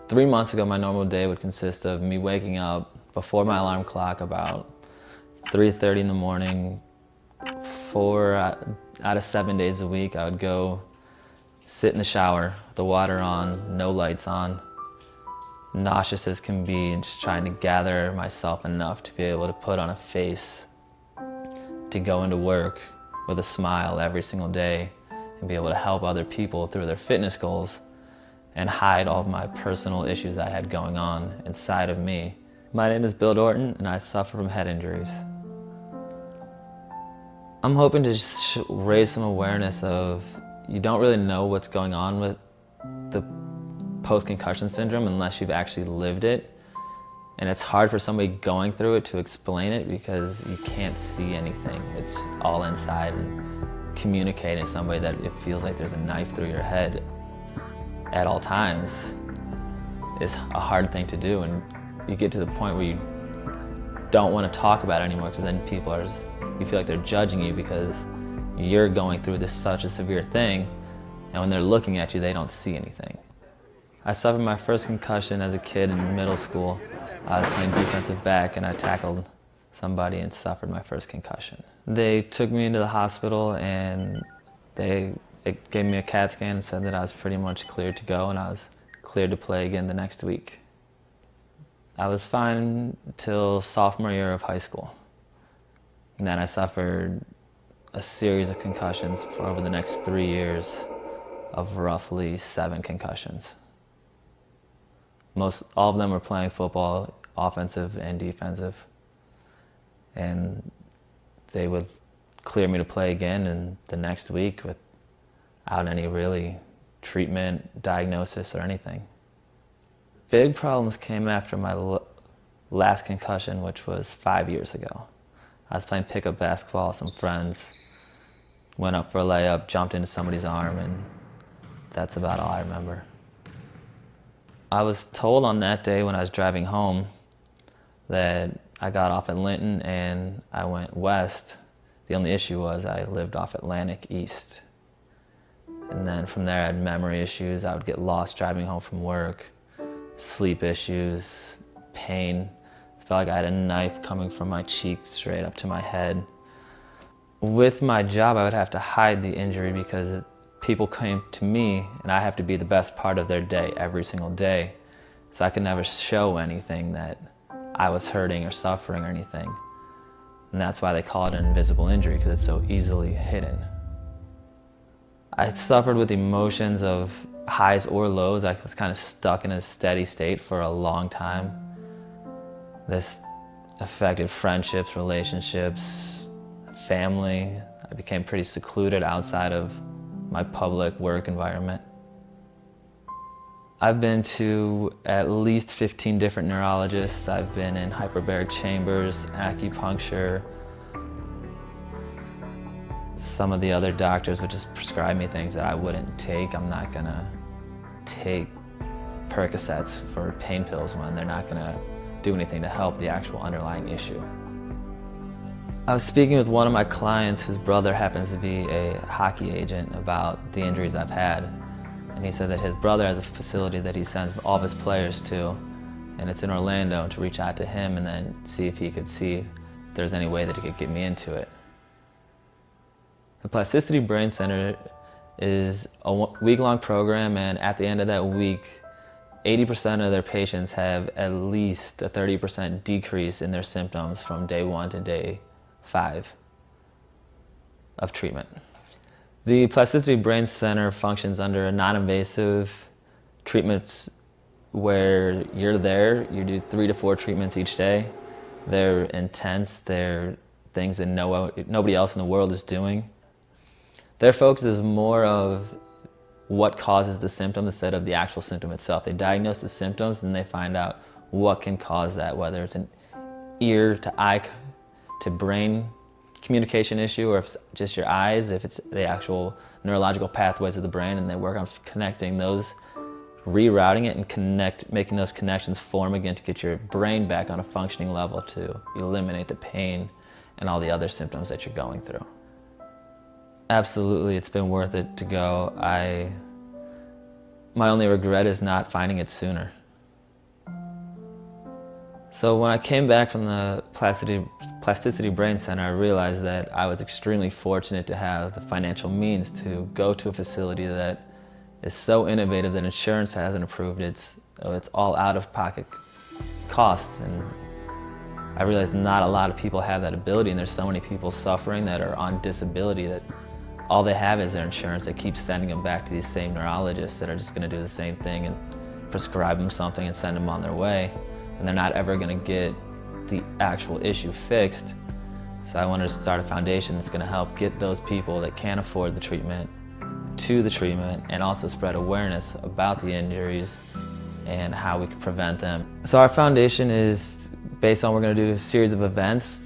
3 months ago, my normal day would consist of me waking up before my alarm clock about 3:30 in the morning. 4 out of 7 days a week, I would go sit in the shower, the water on, no lights on, nauseous as can be, and just trying to gather myself enough to be able to put on a face to go into work with a smile every single day and be able to help other people through their fitness goals and hide all of my personal issues I had going on inside of me. My name is Bill Dorton, and I suffer from head injuries. I'm hoping to raise some awareness of you don't really know what's going on with the post-concussion syndrome unless you've actually lived it. And it's hard for somebody going through it to explain it because you can't see anything. It's all inside, and communicating to somebody that it feels like there's a knife through your head at all times is a hard thing to do. And you get to the point where you don't want to talk about it anymore because then people are you feel like they're judging you because you're going through such a severe thing, and when they're looking at you, they don't see anything. I suffered my first concussion as a kid in middle school. I was playing defensive back and I tackled somebody and suffered my first concussion. They took me into the hospital and they gave me a CAT scan and said that I was pretty much cleared to go, and I was cleared to play again the next week. I was fine till sophomore year of high school. And then I suffered a series of concussions for over the next 3 years of roughly 7 concussions. All of them were playing football, offensive and defensive. And they would clear me to play again in the next week without any really treatment, diagnosis, or anything. Big problems came after my last concussion, which was 5 years ago. I was playing pickup basketball with some friends, went up for a layup, jumped into somebody's arm, and that's about all I remember. I was told on that day when I was driving home that I got off at Linton and I went west. The only issue was I lived off Atlantic East. And then from there I had memory issues. I would get lost driving home from work, sleep issues, pain. I felt like I had a knife coming from my cheek straight up to my head. With my job, I would have to hide the injury because people came to me and I have to be the best part of their day every single day. So I could never show anything that I was hurting or suffering or anything. And that's why they call it an invisible injury, because it's so easily hidden. I suffered with emotions of highs or lows. I was kind of stuck in a steady state for a long time. This affected friendships, relationships, family. I became pretty secluded outside of my public work environment. I've been to at least 15 different neurologists. I've been in hyperbaric chambers, acupuncture. Some of the other doctors would just prescribe me things that I wouldn't take. I'm not gonna take Percocets for pain pills when they're not gonna do anything to help the actual underlying issue. I was speaking with one of my clients whose brother happens to be a hockey agent about the injuries I've had. And he said that his brother has a facility that he sends all of his players to, and it's in Orlando, to reach out to him and then see if he could see if there's any way that he could get me into it. The Plasticity Brain Center is a week-long program, and at the end of that week, 80% of their patients have at least a 30% decrease in their symptoms from day 1 to day 5 of treatment. The Plasticity Brain Center functions under a non-invasive treatments where you're there, you do 3 to 4 treatments each day. They're intense, they're things that nobody else in the world is doing. Their focus is more of what causes the symptom instead of the actual symptom itself. They diagnose the symptoms and they find out what can cause that, whether it's an ear to eye to brain communication issue, or if it's just your eyes, if it's the actual neurological pathways of the brain, and they work on connecting those, rerouting it and making those connections form again to get your brain back on a functioning level to eliminate the pain and all the other symptoms that you're going through. Absolutely, it's been worth it to go. My only regret is not finding it sooner. So when I came back from the Plasticity Brain Center, I realized that I was extremely fortunate to have the financial means to go to a facility that is so innovative that insurance hasn't approved. It's all out-of-pocket costs, and I realized not a lot of people have that ability, and there's so many people suffering that are on disability that all they have is their insurance. They keep sending them back to these same neurologists that are just going to do the same thing and prescribe them something and send them on their way, and they're not ever going to get the actual issue fixed. So I wanted to start a foundation that's going to help get those people that can't afford the treatment to the treatment, and also spread awareness about the injuries and how we can prevent them. So our foundation is based on, we're going to do a series of events.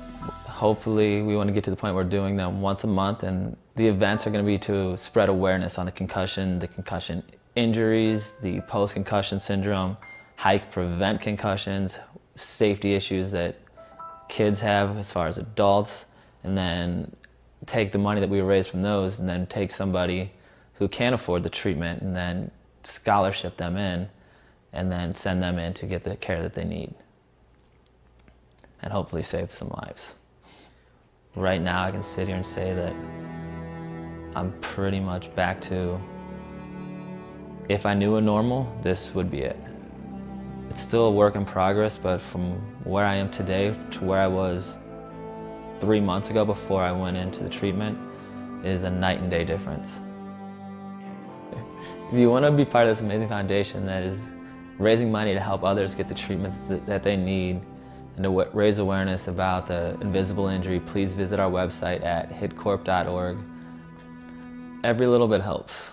Hopefully we want to get to the point where we're doing them once a month, and the events are going to be to spread awareness on the concussion injuries, the post-concussion syndrome, how you can prevent concussions, safety issues that kids have as far as adults, and then take the money that we raise from those and then take somebody who can't afford the treatment and then scholarship them in and then send them in to get the care that they need and hopefully save some lives. Right now I can sit here and say that I'm pretty much back to, if I knew a normal, this would be it. It's still a work in progress, but from where I am today to where I was 3 months ago before I went into the treatment is a night and day difference. If you want to be part of this amazing foundation that is raising money to help others get the treatment that they need and to raise awareness about the invisible injury, please visit our website at hitcorp.org. Every little bit helps.